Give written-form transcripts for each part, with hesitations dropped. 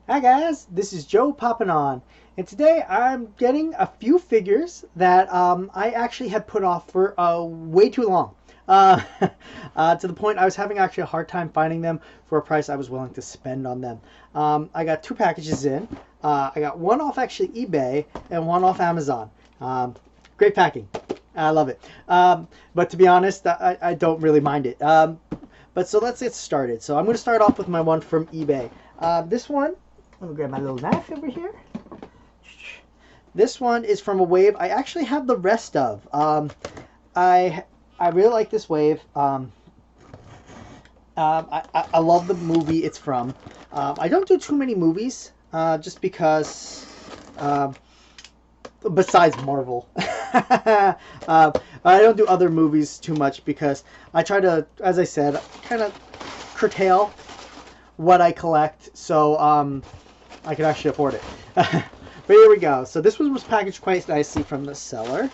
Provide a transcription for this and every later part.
Hi guys, this is Joe popping on, and today I'm getting a few figures that I actually had put off for way too long. Uh, to the point I was having actually a hard time finding them for a price I was willing to spend on them. I got two packages in. I got one off actually eBay and one off Amazon. Great packing. I love it. But to be honest, I don't really mind it. But so let's get started. So I'm going to start off with my one from eBay. This one, let me grab my little knife over here. This one is from a wave I actually have the rest of. I really like this wave. I love the movie it's from. I don't do too many movies just because, besides Marvel. I don't do other movies too much because I try to, as I said, kind of curtail what I collect so I can actually afford it. But here we go. So this one was packaged quite nicely from the seller.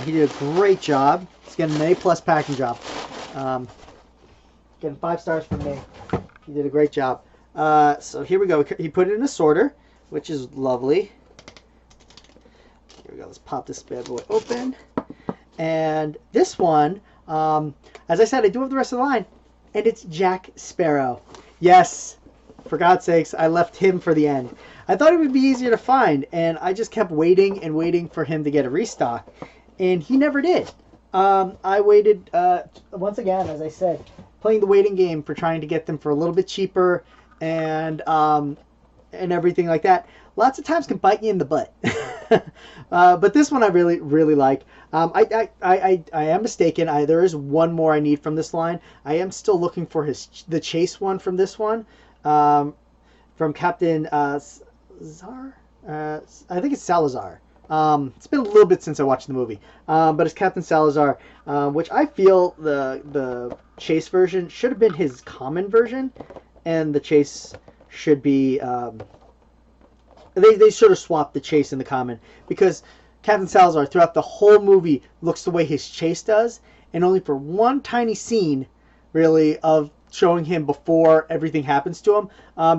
He did a great job. He's getting an A+ packing job. Getting 5 stars from me. He did a great job. So here we go. He put it in a sorter, which is lovely. Here we go. Let's pop this bad boy open. And this one, as I said, I do have the rest of the line, and it's Jack Sparrow. Yes, for God's sakes, I left him for the end. I thought it would be easier to find, and I just kept waiting and waiting for him to get a restock, and he never did. I waited, once again, as I said, playing the waiting game for trying to get them for a little bit cheaper and everything like that. Lots of times can bite you in the butt. But this one I really, really like. I am mistaken. There is one more I need from this line. I am still looking for the chase one from this one. From Captain Zar? I think it's Salazar. It's been a little bit since I watched the movie. But it's Captain Salazar, which I feel the chase version should have been his common version, and the chase should be... They should have swapped the chase and the common, because Captain Salazar throughout the whole movie looks the way his chase does, and only for one tiny scene, really, of showing him before everything happens to him,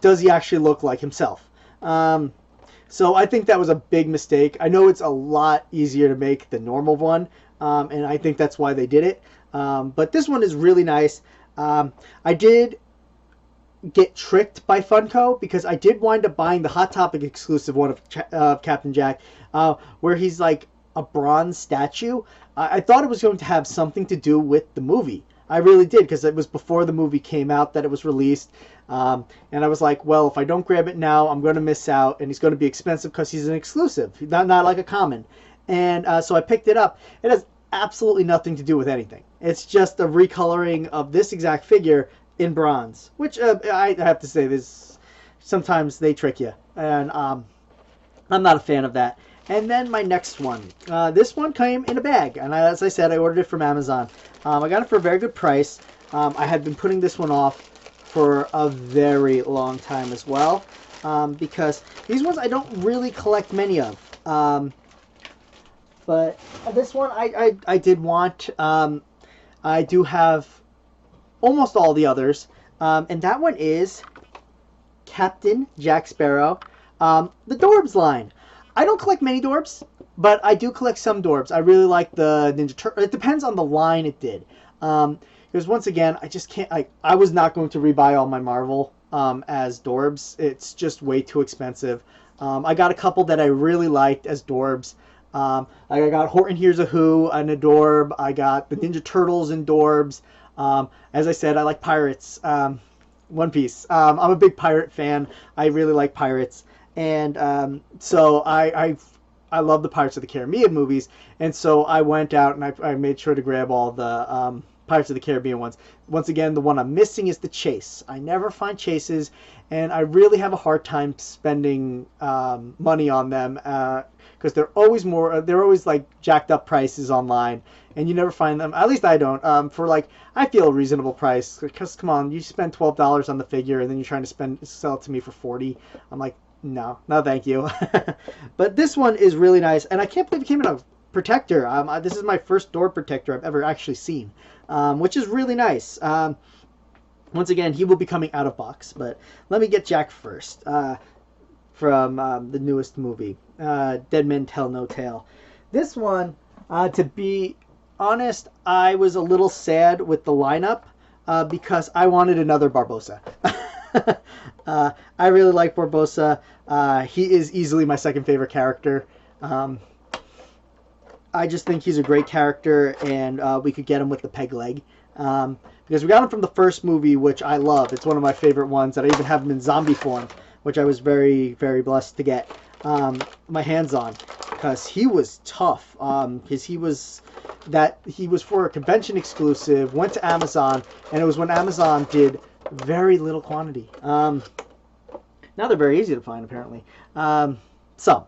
does he actually look like himself. So I think that was a big mistake. I know it's a lot easier to make the normal one, and I think that's why they did it. But this one is really nice. I did get tricked by Funko because I did wind up buying the Hot Topic exclusive one of Captain Jack, where he's like a bronze statue. I thought it was going to have something to do with the movie. I really did, because it was before the movie came out that it was released. And I was like, well, if I don't grab it now, I'm going to miss out, and he's going to be expensive because he's an exclusive, not like a common. And so I picked it up. It has absolutely nothing to do with anything. It's just a recoloring of this exact figure in bronze, which I have to say, this sometimes they trick you, and I'm not a fan of that. And then my next one, this one came in a bag, and as I said, I ordered it from Amazon. I got it for a very good price. I had been putting this one off for a very long time as well, because these ones I don't really collect many of. But this one I did want. I do have almost all the others, and that one is Captain Jack Sparrow, the Dorbs line. I don't collect many Dorbs, but I do collect some Dorbs. I really like the Ninja Turtle. It depends on the line it did. Because once again, I just can't. I was not going to rebuy all my Marvel as Dorbs. It's just way too expensive. I got a couple that I really liked as Dorbs. I got Horton Hears a Who and a Dorb. I got the Ninja Turtles and Dorbs. As I said, I like pirates. One Piece. I'm a big pirate fan. I really like pirates, and so I love the Pirates of the Caribbean movies, and so I went out and I made sure to grab all the Pirates of the Caribbean ones. Once again, the one I'm missing is the chase. I never find chases, and I really have a hard time spending money on them because they're always like jacked up prices online, and you never find them. At least I don't. For like, I feel a reasonable price, because come on, you spend $12 on the figure, and then you're trying to sell it to me for $40. I'm like, no, thank you. But this one is really nice, and I can't believe it came in a protector. This is my first door protector I've ever actually seen, which is really nice. Once again, he will be coming out of box, but let me get Jack first. from the newest movie, Dead Men Tell No Tale. This one, to be honest, I was a little sad with the lineup because I wanted another Barbossa. I really like Barbossa. He is easily my second favorite character. I just think he's a great character, and we could get him with the peg leg. Because we got him from the first movie, which I love. It's one of my favorite ones, that I even have him in zombie form, which I was very, very blessed to get my hands on. Because he was tough. Because he was for a convention exclusive, went to Amazon, and it was when Amazon did very little quantity. Now they're very easy to find, apparently. Some.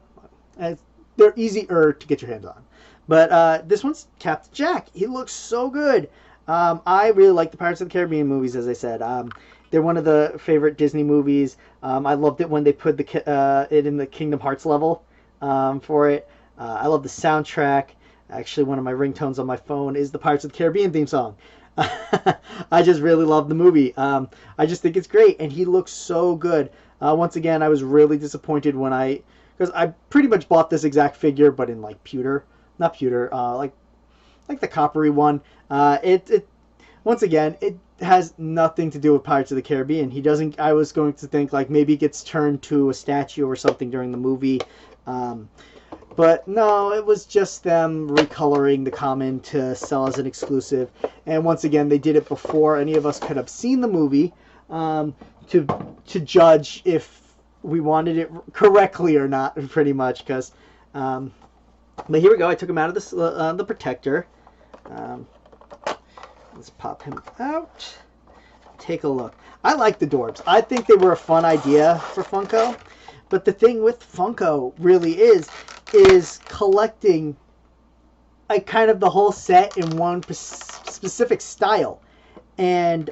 They're easier to get your hands on. But this one's Captain Jack. He looks so good. I really like the Pirates of the Caribbean movies, as I said. They're one of the favorite Disney movies. I loved it when they put it in the Kingdom Hearts level for it. I love the soundtrack. Actually, one of my ringtones on my phone is the Pirates of the Caribbean theme song. I just really love the movie. I just think it's great, and he looks so good. Once again, I was really disappointed because I pretty much bought this exact figure, but in like pewter. Not pewter, like the coppery one. It once again, it has nothing to do with Pirates of the Caribbean. He doesn't. I was going to think like maybe it gets turned to a statue or something during the movie, but no, it was just them recoloring the common to sell as an exclusive. And once again, they did it before any of us could have seen the movie to judge if we wanted it correctly or not, pretty much. Because but here we go. I took him out of the protector. Let's pop him out. Take a look. I like the Dorbs. I think they were a fun idea for Funko. But the thing with Funko really is collecting a kind of the whole set in one specific style. And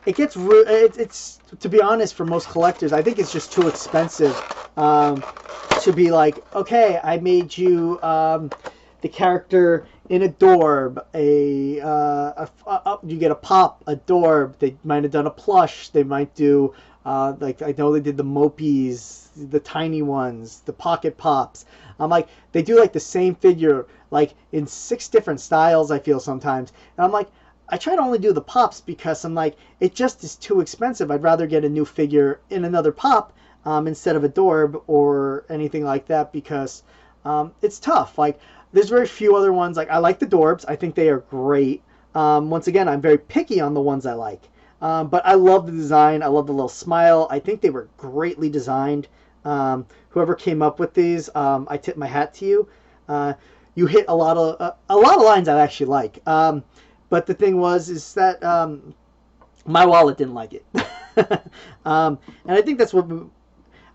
it gets it's to be honest, for most collectors, I think it's just too expensive to be like, okay, I made you the character in a Dorb, you get a Pop, a Dorb. They might have done a plush. They might do like, I know they did the Mopies, the tiny ones, the Pocket Pops. I'm like, they do like the same figure like in 6 different styles, I feel sometimes, and I'm like, I try to only do the Pops because I'm like, it just is too expensive. I'd rather get a new figure in another Pop instead of a Dorb or anything like that, because it's tough. Like, there's very few other ones. Like, I like the Dorbs. I think they are great. Once again, I'm very picky on the ones I like. But I love the design. I love the little smile. I think they were greatly designed. Whoever came up with these, I tip my hat to you. You hit a lot of lines I actually like. But the thing is that my wallet didn't like it. And I think that's what...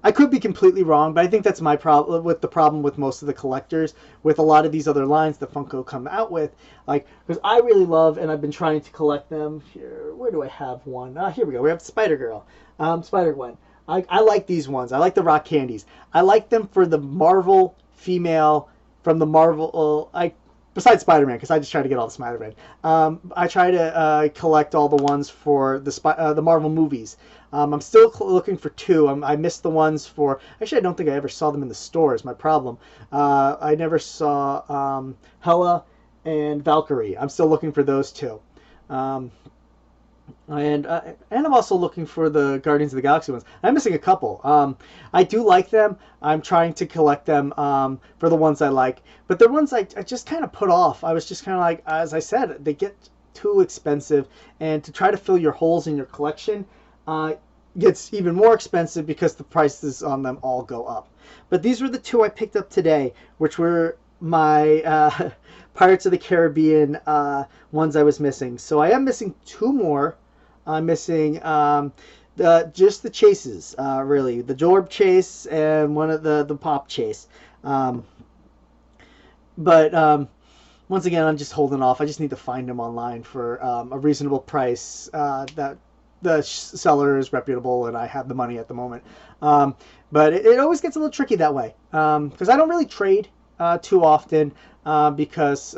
I could be completely wrong, but I think that's my problem with most of the collectors, with a lot of these other lines that Funko come out with. Like, because I really love, and I've been trying to collect them. Here, where do I have one? Here we go. We have Spider-Girl, Spider-Gwen. I like these ones. I like the rock candies. I like them for the Marvel female, from the Marvel... besides Spider-Man, because I just try to get all the Spider-Man. I try to collect all the ones for the Marvel movies. I'm still looking for 2. I missed the ones for... Actually, I don't think I ever saw them in the stores. My problem. I never saw Hela and Valkyrie. I'm still looking for those 2. And I'm also looking for the Guardians of the Galaxy ones. I'm missing a couple. I do like them. I'm trying to collect them for the ones I like. But they're ones I just kind of put off. I was just kind of like, as I said, they get too expensive. And to try to fill your holes in your collection gets even more expensive because the prices on them all go up. But these were the 2 I picked up today, which were my Pirates of the Caribbean ones I was missing. So I am missing 2 more. I'm missing just the chases, really. The Dorb chase and one of the Pop chase. But once again, I'm just holding off. I just need to find them online for a reasonable price that the seller is reputable and I have the money at the moment. But it always gets a little tricky that way, because I don't really trade too often, because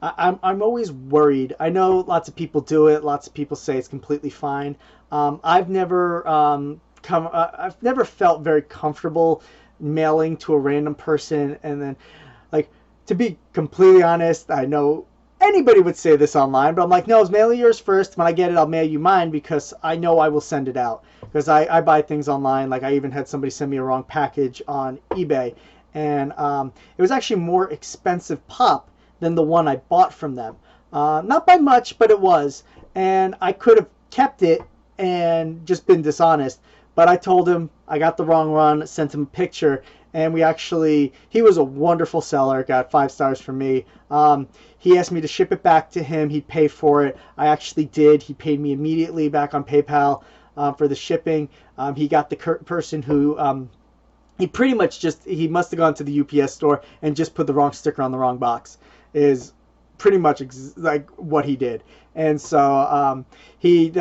I'm always worried. I know lots of people do it. Lots of people say it's completely fine. I've never I've never felt very comfortable mailing to a random person. And then, like, to be completely honest, I know anybody would say this online, but I'm like, no, mail yours first. When I get it, I'll mail you mine, because I know I will send it out. Because I buy things online. Like, I even had somebody send me a wrong package on eBay. And it was actually more expensive pop than the one I bought from them. Not by much, but it was. And I could have kept it and just been dishonest. But I told him I got the wrong one, sent him a picture, and he was a wonderful seller, got 5 stars from me. He asked me to ship it back to him. He'd pay for it. I actually did. He paid me immediately back on PayPal for the shipping. He got the person who, he pretty much he must have gone to the UPS store and just put the wrong sticker on the wrong box, is pretty much like what he did. And so we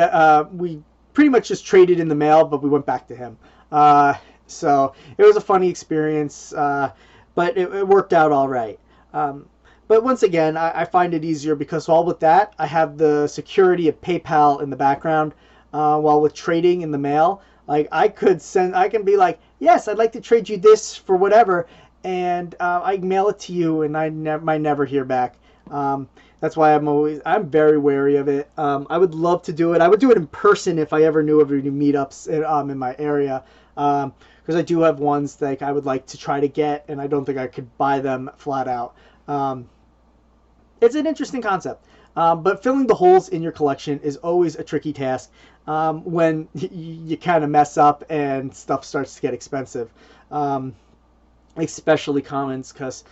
pretty much just traded in the mail, but we went back to him. So it was a funny experience, but it worked out all right. But once again, I find it easier because all with that, I have the security of PayPal in the background. While with trading in the mail, like I can be like, yes, I'd like to trade you this for whatever, and I mail it to you, and I might never hear back. That's why I'm very wary of it. I would love to do it. I would do it in person if I ever knew of any meetups in my area. Because I do have ones that I would like to try to get, and I don't think I could buy them flat out. It's an interesting concept. But filling the holes in your collection is always a tricky task when you kind of mess up and stuff starts to get expensive. Especially commons, because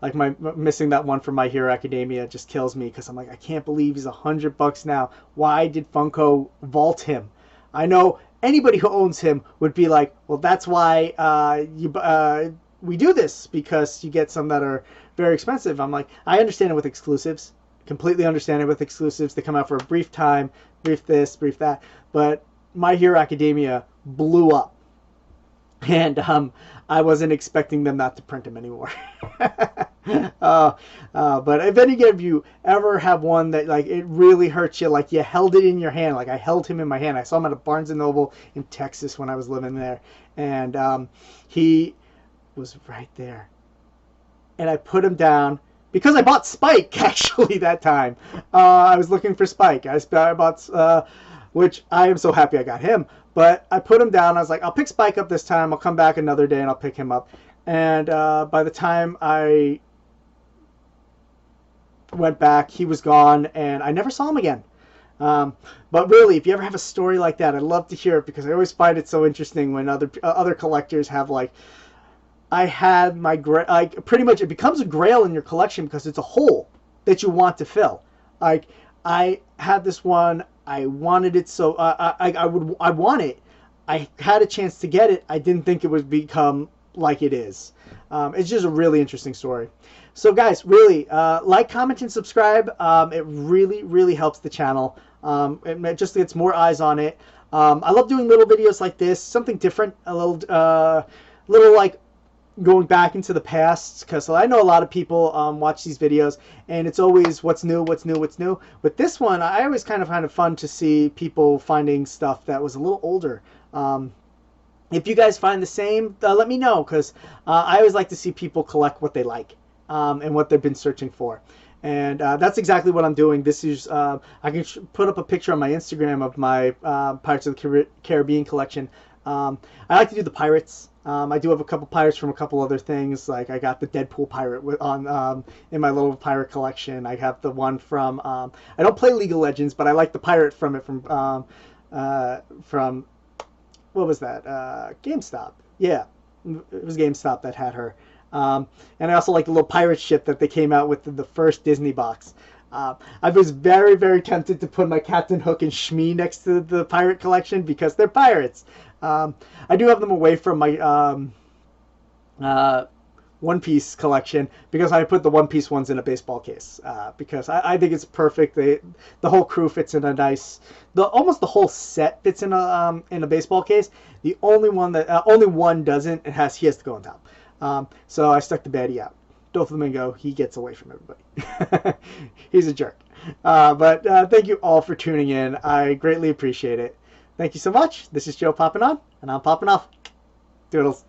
like missing that one from My Hero Academia just kills me, because I'm like, I can't believe he's $100 now. Why did Funko vault him? I know anybody who owns him would be like, well, that's why we do this, because you get some that are very expensive. I'm like, I understand it with exclusives. Completely understand it with exclusives. They come out for a brief time, brief this, brief that. But My Hero Academia blew up. And I wasn't expecting them not to print them anymore. But if any of you ever have one that like it really hurts you, like you held it in your hand, like I held him in my hand. I saw him at a Barnes & Noble in Texas when I was living there. And he was right there. And I put him down because I bought Spike, actually, that time. I was looking for Spike. I bought, which I am so happy I got him. But I put him down. I was like, I'll pick Spike up this time. I'll come back another day and I'll pick him up. And by the time I went back, he was gone, and I never saw him again. But really, if you ever have a story like that, I'd love to hear it, because I always find it so interesting when other collectors have like, I had my pretty much it becomes a grail in your collection because it's a hole that you want to fill. Like I had this one, I wanted it so I want it. I had a chance to get it. I didn't think it would become like it is. It's just a really interesting story. So guys, really like, comment, and subscribe. It really helps the channel. It just gets more eyes on it. I love doing little videos like this, something different, a little like going back into the past, because I know a lot of people watch these videos and it's always what's new. With this one, I always kind of fun to see people finding stuff that was a little older. If you guys find the same, let me know, because I always like to see people collect what they like and what they've been searching for. And that's exactly what I'm doing. This is I can put up a picture on my Instagram of my Pirates of the Caribbean collection. I like to do the pirates. I do have a couple pirates from a couple other things. Like I got the Deadpool pirate in my little pirate collection. I have the one from I don't play League of Legends, but I like the pirate from what was that? GameStop. Yeah, it was GameStop that had her. And I also like the little pirate ship that they came out with in the first Disney box. I was very tempted to put my Captain Hook and Shmi next to the pirate collection because they're pirates. I do have them away from my One Piece collection because I put the One Piece ones in a baseball case because I think it's perfect. The whole crew fits in a nice, almost the whole set fits in a baseball case. The only one that only one doesn't. He has to go on top. So I stuck the baddie out. Doflamingo, he gets away from everybody. He's a jerk. But thank you all for tuning in. I greatly appreciate it. Thank you so much. This is Joe popping on, and I'm popping off. Doodles.